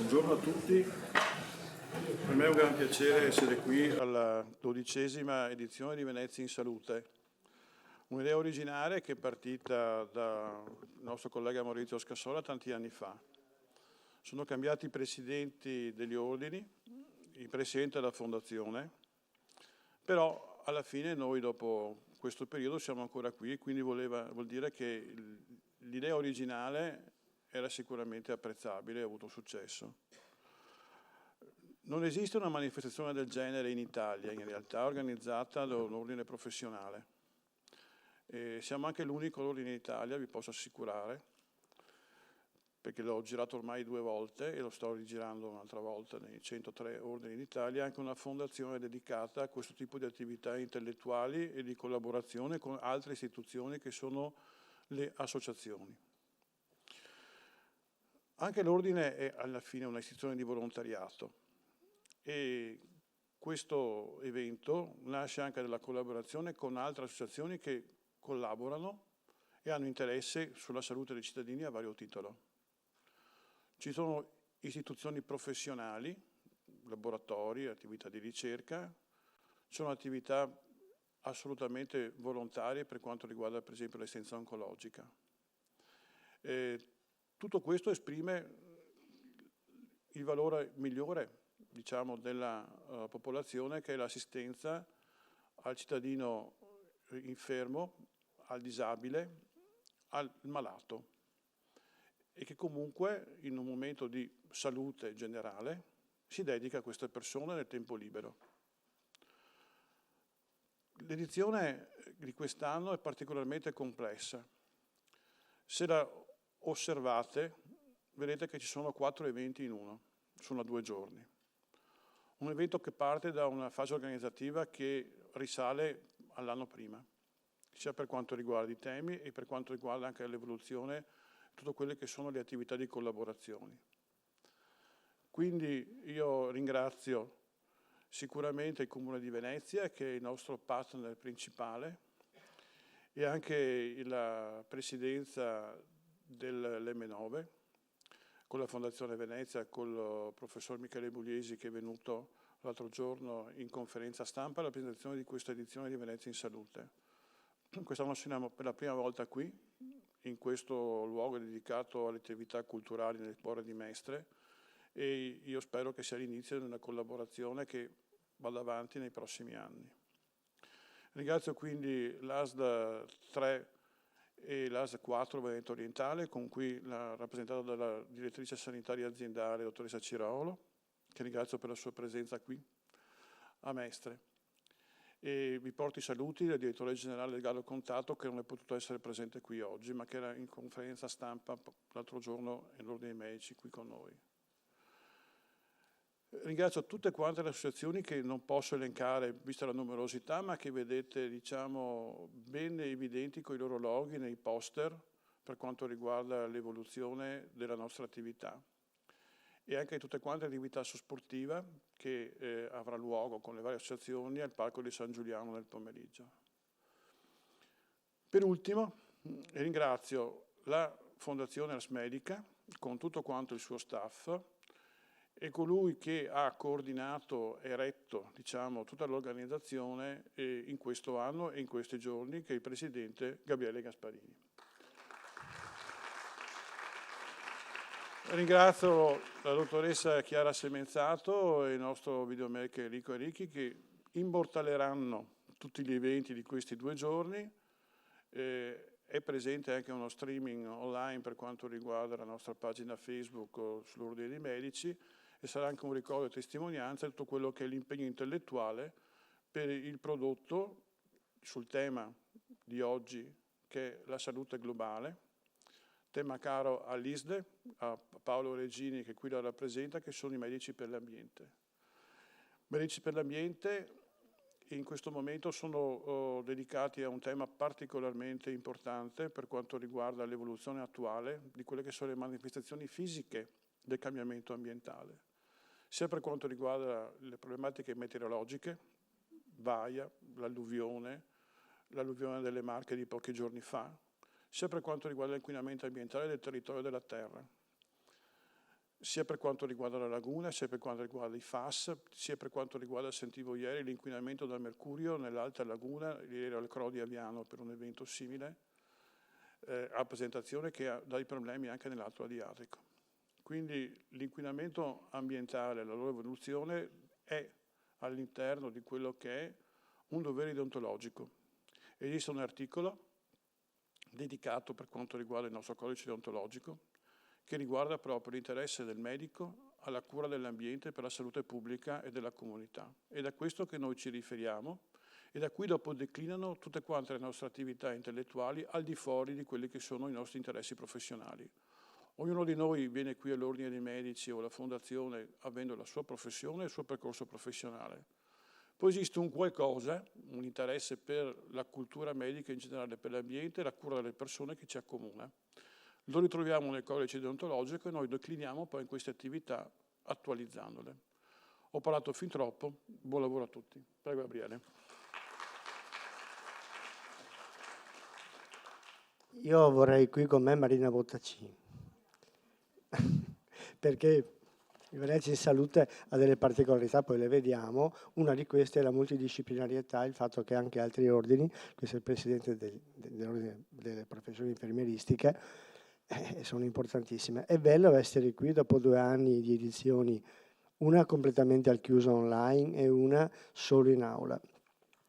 Buongiorno a tutti, per me è un gran piacere essere qui alla 12ª edizione di Venezia in Salute. Un'idea originale che è partita dal nostro collega Maurizio Scassola tanti anni fa. Sono cambiati i presidenti degli ordini, il presidente della fondazione, però alla fine noi dopo questo periodo siamo ancora qui, quindi vuol dire che l'idea originale era sicuramente apprezzabile e ha avuto successo. Non esiste una manifestazione del genere in Italia, in realtà organizzata da un ordine professionale. Siamo anche l'unico ordine in Italia, vi posso assicurare, perché l'ho girato ormai 2 volte e lo sto rigirando un'altra volta nei 103 ordini d'Italia, anche una fondazione dedicata a questo tipo di attività intellettuali e di collaborazione con altre istituzioni che sono le associazioni. Anche l'ordine è alla fine un'istituzione di volontariato e questo evento nasce anche dalla collaborazione con altre associazioni che collaborano e hanno interesse sulla salute dei cittadini a vario titolo. Ci sono istituzioni professionali, laboratori, attività di ricerca, ci sono attività assolutamente volontarie per quanto riguarda per esempio l'assistenza oncologica. Tutto questo esprime il valore migliore, diciamo, della popolazione, che è l'assistenza al cittadino infermo, al disabile, al malato e che comunque in un momento di salute generale si dedica a queste persone nel tempo libero. L'edizione di quest'anno è particolarmente complessa. Se la osservate, vedete che ci sono 4 eventi in uno, sono 2 giorni. Un evento che parte da una fase organizzativa che risale all'anno prima, sia per quanto riguarda i temi e per quanto riguarda anche l'evoluzione, tutte quelle che sono le attività di collaborazione. Quindi io ringrazio sicuramente il Comune di Venezia, che è il nostro partner principale, e anche la presidenza dell'M9, con la Fondazione Venezia, con il professor Michele Bugliesi che è venuto l'altro giorno in conferenza stampa alla presentazione di questa edizione di Venezia in Salute. Quest'anno siamo per la prima volta qui, in questo luogo dedicato alle attività culturali nel cuore di Mestre, e io spero che sia l'inizio di una collaborazione che vada avanti nei prossimi anni. Ringrazio quindi l'ASL 3 e l'ASL 4 Veneto Orientale, con cui rappresentata dalla direttrice sanitaria aziendale, dottoressa Ciraolo, che ringrazio per la sua presenza qui a Mestre. E vi porto i saluti del direttore generale del Gallo Contatto, che non è potuto essere presente qui oggi, ma che era in conferenza stampa l'altro giorno all'Ordine dei Medici qui con noi. Ringrazio tutte quante le associazioni che non posso elencare, vista la numerosità, ma che vedete, diciamo, ben evidenti con i loro loghi nei poster per quanto riguarda l'evoluzione della nostra attività. E anche tutte quante l'attività sportiva che avrà luogo con le varie associazioni al Parco di San Giuliano nel pomeriggio. Per ultimo, ringrazio la Fondazione Ars Medica con tutto quanto il suo staff e colui che ha coordinato e retto, diciamo, tutta l'organizzazione in questo anno e in questi giorni, che è il presidente Gabriele Gasparini. Ringrazio la dottoressa Chiara Semenzato e il nostro videomaker Enrico Enrichi che immortaleranno tutti gli eventi di questi 2 giorni. È presente anche uno streaming online per quanto riguarda la nostra pagina Facebook sull'Ordine dei Medici e sarà anche un ricordo e testimonianza di tutto quello che è l'impegno intellettuale per il prodotto sul tema di oggi, che è la salute globale, tema caro all'ISDE, a Paolo Regini che qui la rappresenta, che sono i medici per l'ambiente. Medici per l'ambiente in questo momento sono dedicati a un tema particolarmente importante per quanto riguarda l'evoluzione attuale di quelle che sono le manifestazioni fisiche del cambiamento ambientale, sia per quanto riguarda le problematiche meteorologiche, Vaia, l'alluvione delle Marche di pochi giorni fa, sia per quanto riguarda l'inquinamento ambientale del territorio della Terra. sia per quanto riguarda la laguna, sia per quanto riguarda i FAS, sia per quanto riguarda, sentivo ieri, l'inquinamento da mercurio nell'alta laguna, ieri ero al Cro di Aviano per un evento simile, a presentazione, che ha dei problemi anche nell'alto Adriatico. Quindi l'inquinamento ambientale, la loro evoluzione è all'interno di quello che è un dovere deontologico. Esiste un articolo dedicato per quanto riguarda il nostro codice deontologico, che riguarda proprio l'interesse del medico alla cura dell'ambiente per la salute pubblica e della comunità. Ed è a questo che noi ci riferiamo e da cui dopo declinano tutte quante le nostre attività intellettuali al di fuori di quelli che sono i nostri interessi professionali. Ognuno di noi viene qui all'Ordine dei Medici o alla Fondazione avendo la sua professione e il suo percorso professionale. Poi esiste un qualcosa, un interesse per la cultura medica in generale, per l'ambiente e la cura delle persone che ci accomuna. Lo ritroviamo nel codice deontologico e noi decliniamo poi in queste attività attualizzandole. Ho parlato fin troppo, buon lavoro a tutti. Prego Gabriele. Io vorrei qui con me Marina Bottacci, perché il Venezia in Salute ha delle particolarità, poi le vediamo. Una di queste è la multidisciplinarietà, il fatto che anche altri ordini, questo è il presidente dell'ordine delle professioni infermieristiche, sono importantissime. È bello essere qui dopo 2 anni di edizioni, una completamente al chiuso online e una solo in aula.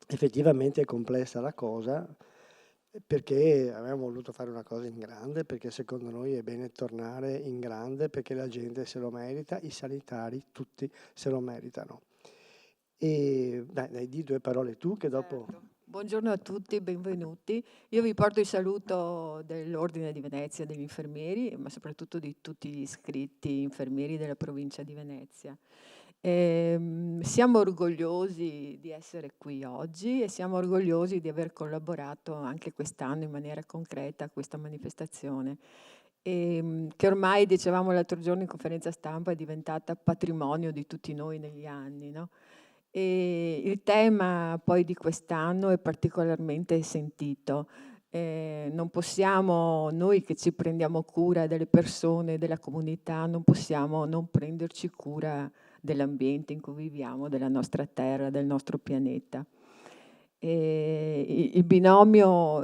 Effettivamente è complessa la cosa, perché avevamo voluto fare una cosa in grande, perché secondo noi è bene tornare in grande, perché la gente se lo merita, i sanitari tutti se lo meritano. E dai, di 2 parole tu che dopo... Certo. Buongiorno a tutti, benvenuti. Io vi porto il saluto dell'Ordine di Venezia degli infermieri, ma soprattutto di tutti gli iscritti infermieri della provincia di Venezia. Siamo orgogliosi di essere qui oggi e siamo orgogliosi di aver collaborato anche quest'anno in maniera concreta a questa manifestazione, che ormai, dicevamo l'altro giorno in conferenza stampa, è diventata patrimonio di tutti noi negli anni, no? E il tema poi di quest'anno è particolarmente sentito. Non possiamo, noi che ci prendiamo cura delle persone, della comunità, non possiamo non prenderci cura dell'ambiente in cui viviamo, della nostra terra, del nostro pianeta. Il binomio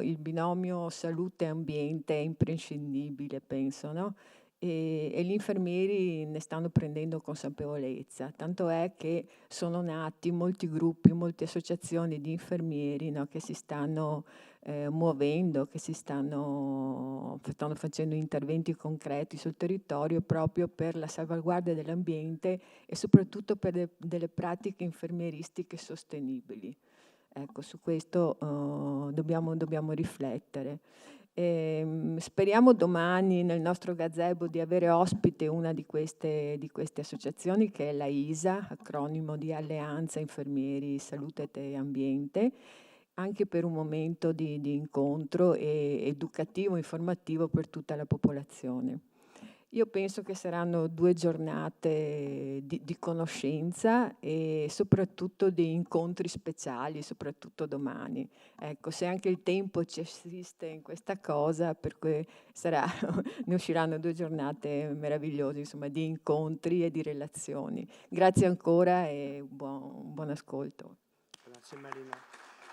salute-ambiente è imprescindibile, penso, no? E gli infermieri ne stanno prendendo consapevolezza, tanto è che sono nati molti gruppi, molte associazioni di infermieri, no, che si stanno muovendo, che stanno facendo interventi concreti sul territorio proprio per la salvaguardia dell'ambiente e soprattutto per delle pratiche infermieristiche sostenibili. Ecco, su questo dobbiamo riflettere. Speriamo domani nel nostro gazebo di avere ospite una di queste associazioni, che è la ISA, acronimo di Alleanza Infermieri Salute e Ambiente, anche per un momento di incontro educativo, informativo per tutta la popolazione. Io penso che saranno 2 giornate di conoscenza e soprattutto di incontri speciali, soprattutto domani. Ecco, se anche il tempo ci assiste in questa cosa, per cui ne usciranno 2 giornate meravigliose, insomma, di incontri e di relazioni. Grazie ancora e buon ascolto. Grazie Marina.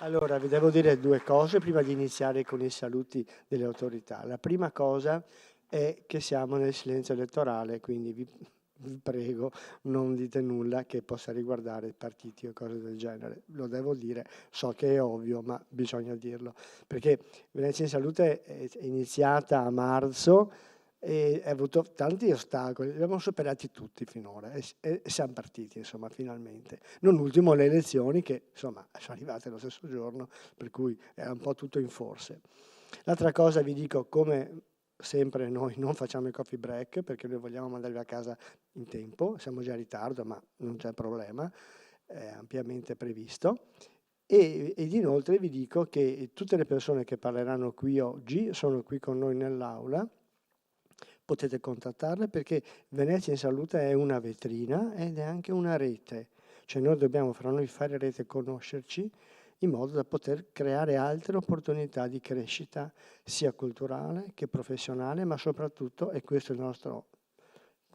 Allora, vi devo dire 2 cose prima di iniziare con i saluti delle autorità. La prima cosa è che siamo nel silenzio elettorale, quindi vi prego, non dite nulla che possa riguardare partiti o cose del genere. Lo devo dire, so che è ovvio, ma bisogna dirlo, perché Venezia in Salute è iniziata a marzo e ha avuto tanti ostacoli, li abbiamo superati tutti finora e siamo partiti, insomma, finalmente. Non ultimo le elezioni che, insomma, sono arrivate lo stesso giorno, per cui era un po' tutto in forse. L'altra cosa vi dico, come sempre noi non facciamo i coffee break perché noi vogliamo mandarvi a casa in tempo, siamo già in ritardo ma non c'è problema, è ampiamente previsto. Ed inoltre vi dico che tutte le persone che parleranno qui oggi sono qui con noi nell'aula, potete contattarle perché Venezia in Salute è una vetrina ed è anche una rete, cioè noi dobbiamo fra noi fare rete e conoscerci in modo da poter creare altre opportunità di crescita sia culturale che professionale, ma soprattutto, e questo è il nostro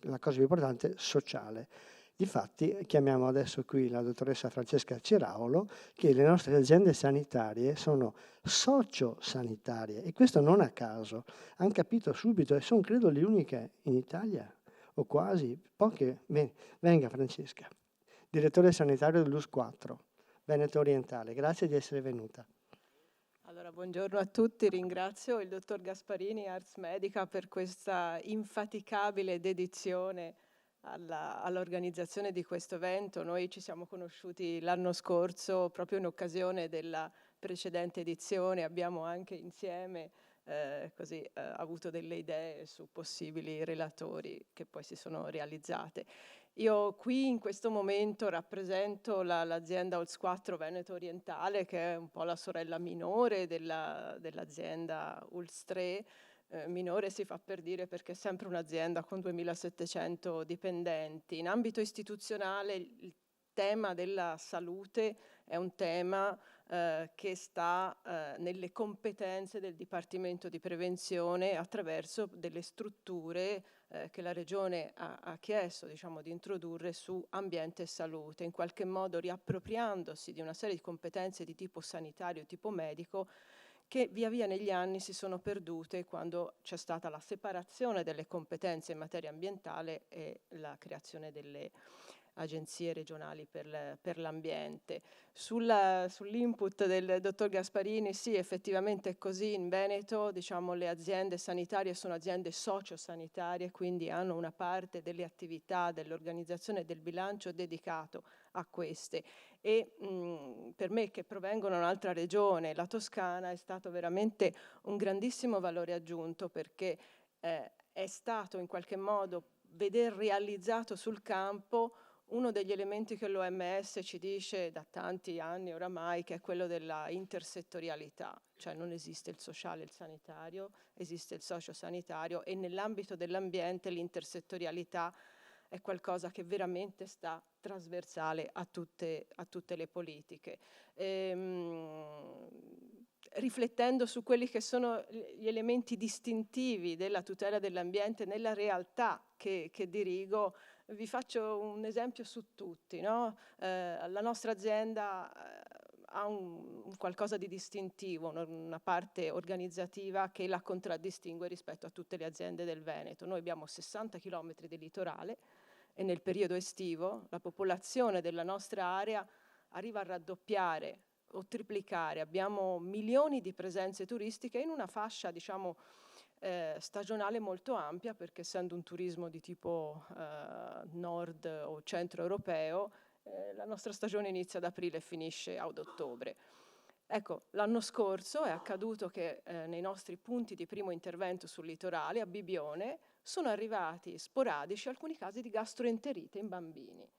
la cosa più importante, sociale. Difatti chiamiamo adesso qui la dottoressa Francesca Ciraulo, che le nostre aziende sanitarie sono sociosanitarie, e questo non a caso, hanno capito subito, e sono credo le uniche in Italia, o quasi, poche. Venga Francesca, direttore sanitario dell'US 4, Veneto Orientale, grazie di essere venuta. Allora, buongiorno a tutti, ringrazio il dottor Gasparini, Ars Medica, per questa infaticabile dedizione all'organizzazione di questo evento. Noi ci siamo conosciuti l'anno scorso proprio in occasione della precedente edizione, abbiamo anche insieme avuto delle idee su possibili relatori che poi si sono realizzate. Io qui in questo momento rappresento l'azienda ULSS 4 Veneto Orientale, che è un po' la sorella minore dell'azienda ULSS 3. Minore si fa per dire perché è sempre un'azienda con 2700 dipendenti. In ambito istituzionale il tema della salute è un tema che sta nelle competenze del Dipartimento di Prevenzione attraverso delle strutture che la Regione ha chiesto, diciamo, di introdurre su ambiente e salute, in qualche modo riappropriandosi di una serie di competenze di tipo sanitario, tipo medico, che via via negli anni si sono perdute quando c'è stata la separazione delle competenze in materia ambientale e la creazione delle agenzie regionali per l'ambiente. Sull'input del dottor Gasparini, sì, effettivamente è così. In Veneto, diciamo, le aziende sanitarie sono aziende sociosanitarie, quindi hanno una parte delle attività, dell'organizzazione e del bilancio dedicato a queste. E per me, che provengono da un'altra regione, la Toscana, è stato veramente un grandissimo valore aggiunto, perché è stato in qualche modo veder realizzato sul campo uno degli elementi che l'OMS ci dice da tanti anni oramai, che è quello della intersettorialità, cioè non esiste il sociale e il sanitario, esiste il sociosanitario, e nell'ambito dell'ambiente l'intersettorialità è qualcosa che veramente sta trasversale a tutte le politiche. Riflettendo su quelli che sono gli elementi distintivi della tutela dell'ambiente nella realtà che dirigo, vi faccio un esempio su tutti, no? La nostra azienda ha un qualcosa di distintivo, una parte organizzativa che la contraddistingue rispetto a tutte le aziende del Veneto. Noi abbiamo 60 km di litorale e nel periodo estivo la popolazione della nostra area arriva a raddoppiare o triplicare. Abbiamo milioni di presenze turistiche in una fascia, diciamo, stagionale molto ampia, perché essendo un turismo di tipo nord o centro europeo, la nostra stagione inizia ad aprile e finisce ad ottobre. Ecco, l'anno scorso è accaduto che nei nostri punti di primo intervento sul litorale, a Bibione, sono arrivati sporadici alcuni casi di gastroenterite in bambini.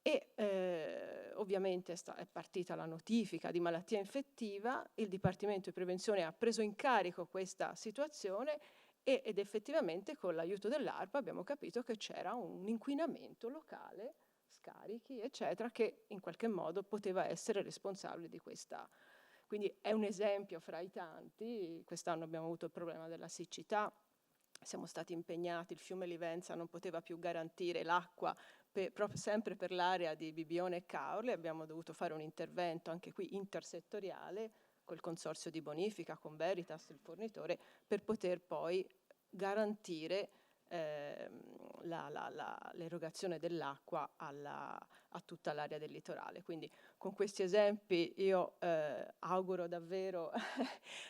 E ovviamente è partita la notifica di malattia infettiva, il Dipartimento di Prevenzione ha preso in carico questa situazione ed effettivamente con l'aiuto dell'ARPA abbiamo capito che c'era un inquinamento locale, scarichi, eccetera, che in qualche modo poteva essere responsabile di questa. Quindi è un esempio fra i tanti. Quest'anno abbiamo avuto il problema della siccità, siamo stati impegnati, il fiume Livenza non poteva più garantire l'acqua proprio sempre per l'area di Bibione e Caorle, abbiamo dovuto fare un intervento anche qui intersettoriale col consorzio di bonifica, con Veritas, il fornitore, per poter poi garantire l'erogazione dell'acqua a tutta l'area del litorale. Quindi con questi esempi io auguro davvero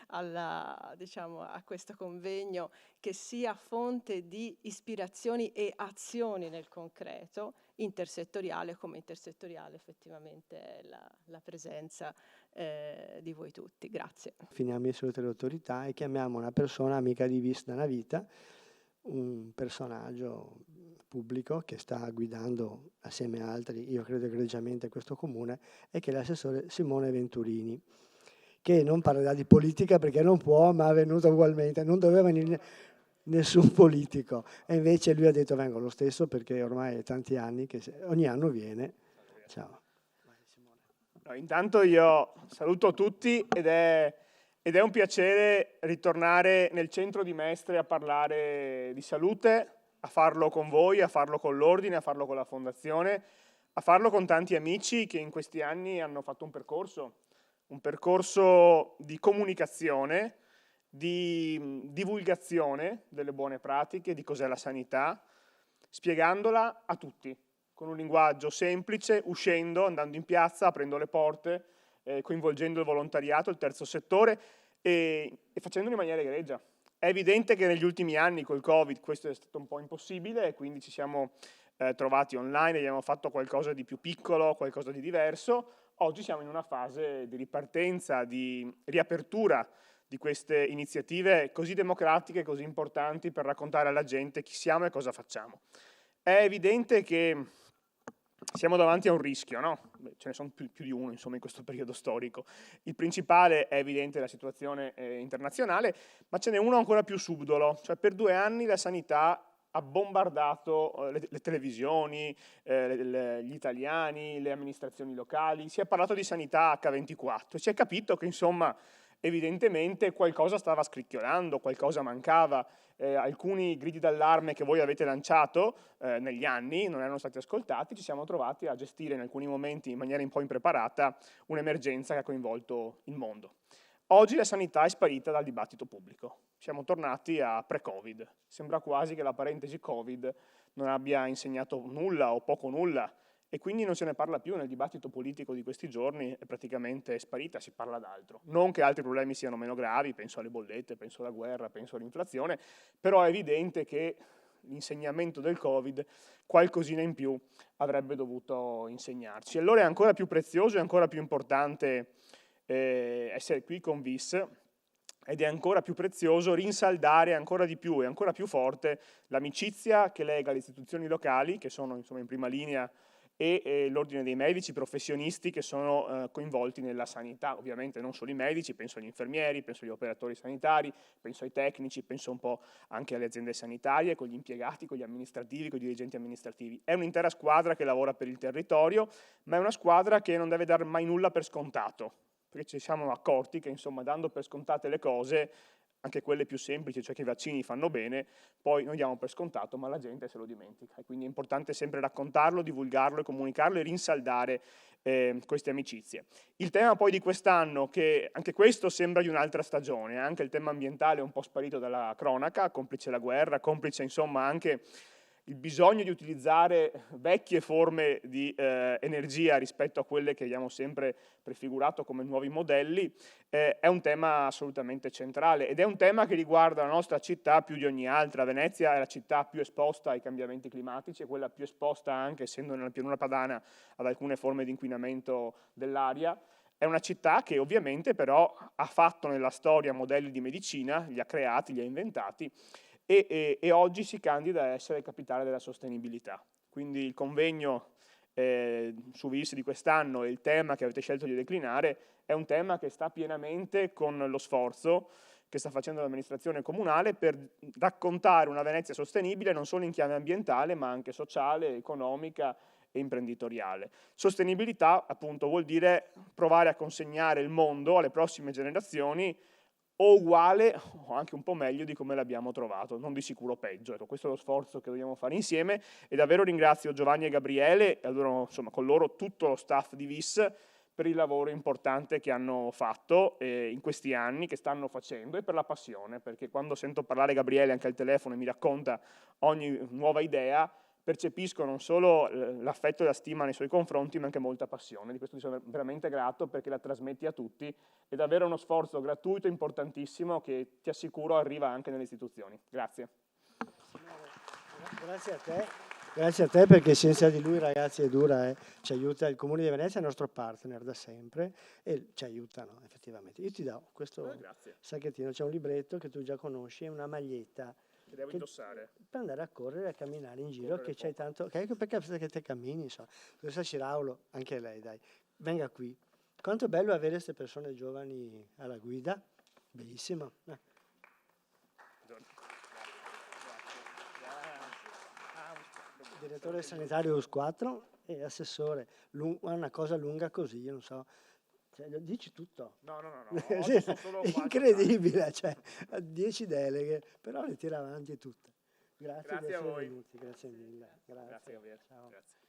a questo convegno che sia fonte di ispirazioni e azioni nel concreto, intersettoriale, come intersettoriale effettivamente è la presenza di voi tutti. Grazie. Finiamo di salutare l'autorità e chiamiamo una persona amica di Vis da una vita, un personaggio pubblico che sta guidando assieme a altri, io credo egregiamente, questo comune, e che è l'assessore Simone Venturini, che non parlerà di politica perché non può, ma è venuto ugualmente, non doveva venire nessun politico, e invece lui ha detto vengo lo stesso perché ormai è tanti anni che ogni anno viene. Ciao. No, intanto io saluto tutti ed è un piacere ritornare nel centro di Mestre a parlare di salute, a farlo con voi, a farlo con l'Ordine, a farlo con la Fondazione, a farlo con tanti amici che in questi anni hanno fatto un percorso di comunicazione, di divulgazione delle buone pratiche, di cos'è la sanità, spiegandola a tutti, con un linguaggio semplice, uscendo, andando in piazza, aprendo le porte, coinvolgendo il volontariato, il terzo settore e facendolo in maniera egregia. È evidente che negli ultimi anni col Covid questo è stato un po' impossibile e quindi ci siamo trovati online, abbiamo fatto qualcosa di più piccolo, qualcosa di diverso. Oggi siamo in una fase di ripartenza, di riapertura di queste iniziative così democratiche, così importanti per raccontare alla gente chi siamo e cosa facciamo. È evidente che siamo davanti a un rischio, no? Ce ne sono più di uno, insomma, in questo periodo storico. Il principale è evidente la situazione internazionale, ma ce n'è uno ancora più subdolo. Cioè, per 2 anni la sanità ha bombardato le televisioni, gli italiani, le amministrazioni locali. Si è parlato di sanità H24. Si è capito che, insomma, evidentemente qualcosa stava scricchiolando, qualcosa mancava. Alcuni gridi d'allarme che voi avete lanciato negli anni non erano stati ascoltati, ci siamo trovati a gestire in alcuni momenti in maniera un po' impreparata un'emergenza che ha coinvolto il mondo. Oggi la sanità è sparita dal dibattito pubblico, siamo tornati a pre-Covid, sembra quasi che la parentesi Covid non abbia insegnato nulla o poco nulla e quindi non se ne parla più nel dibattito politico di questi giorni, è praticamente sparita, si parla d'altro. Non che altri problemi siano meno gravi, penso alle bollette, penso alla guerra, penso all'inflazione, però è evidente che l'insegnamento del Covid qualcosina in più avrebbe dovuto insegnarci. Allora è ancora più prezioso e ancora più importante essere qui con VIS ed è ancora più prezioso rinsaldare ancora di più e ancora più forte l'amicizia che lega le istituzioni locali, che sono insomma in prima linea, e l'ordine dei medici, professionisti che sono coinvolti nella sanità, ovviamente non solo i medici, penso agli infermieri, penso agli operatori sanitari, penso ai tecnici, penso un po' anche alle aziende sanitarie, con gli impiegati, con gli amministrativi, con i dirigenti amministrativi. È un'intera squadra che lavora per il territorio, ma è una squadra che non deve dar mai nulla per scontato, perché ci siamo accorti che insomma dando per scontate le cose, anche quelle più semplici, cioè che i vaccini fanno bene, poi noi diamo per scontato, ma la gente se lo dimentica. E quindi è importante sempre raccontarlo, divulgarlo e comunicarlo e rinsaldare queste amicizie. Il tema poi di quest'anno, che anche questo sembra di un'altra stagione, anche il tema ambientale è un po' sparito dalla cronaca, complice la guerra, complice insomma anche il bisogno di utilizzare vecchie forme di energia rispetto a quelle che abbiamo sempre prefigurato come nuovi modelli, è un tema assolutamente centrale ed è un tema che riguarda la nostra città più di ogni altra. Venezia è la città più esposta ai cambiamenti climatici, è quella più esposta anche, essendo nella pianura padana, ad alcune forme di inquinamento dell'aria. È una città che ovviamente però ha fatto nella storia modelli di medicina, li ha creati, li ha inventati, e oggi si candida a essere capitale della sostenibilità. Quindi il convegno su VIS di quest'anno e il tema che avete scelto di declinare è un tema che sta pienamente con lo sforzo che sta facendo l'amministrazione comunale per raccontare una Venezia sostenibile non solo in chiave ambientale ma anche sociale, economica e imprenditoriale. Sostenibilità appunto vuol dire provare a consegnare il mondo alle prossime generazioni o uguale o anche un po' meglio di come l'abbiamo trovato, non di sicuro peggio. Ecco, questo è lo sforzo che dobbiamo fare insieme e davvero ringrazio Giovanni e Gabriele e allora, insomma, con loro tutto lo staff di VIS per il lavoro importante che hanno fatto in questi anni, che stanno facendo e per la passione, perché quando sento parlare Gabriele anche al telefono e mi racconta ogni nuova idea, percepisco non solo l'affetto e la stima nei suoi confronti, ma anche molta passione. Di questo ti sono veramente grato perché la trasmetti a tutti. È davvero uno sforzo gratuito, importantissimo, che ti assicuro arriva anche nelle istituzioni. Grazie. Grazie a te. Grazie a te perché senza di lui, ragazzi, è dura. Ci aiuta il Comune di Venezia, è il nostro partner da sempre e ci aiutano effettivamente. Io ti do questo sacchettino, c'è un libretto che tu già conosci e una maglietta. Che devo indossare? Per andare a correre e a camminare in giro, che c'hai tanto, perché te cammini, insomma. Professor Ciraulo, anche lei, dai, venga qui. Quanto è bello avere queste persone giovani alla guida, bellissimo. Direttore sanitario US4 e assessore, una cosa lunga così, io non so. Cioè, dici tutto. No. Sì, è incredibile, cioè, 10 deleghe, però le tira avanti tutte. Grazie di Grazie a essere voi. venuti, grazie mille. Grazie Gabriele. Ciao. Grazie.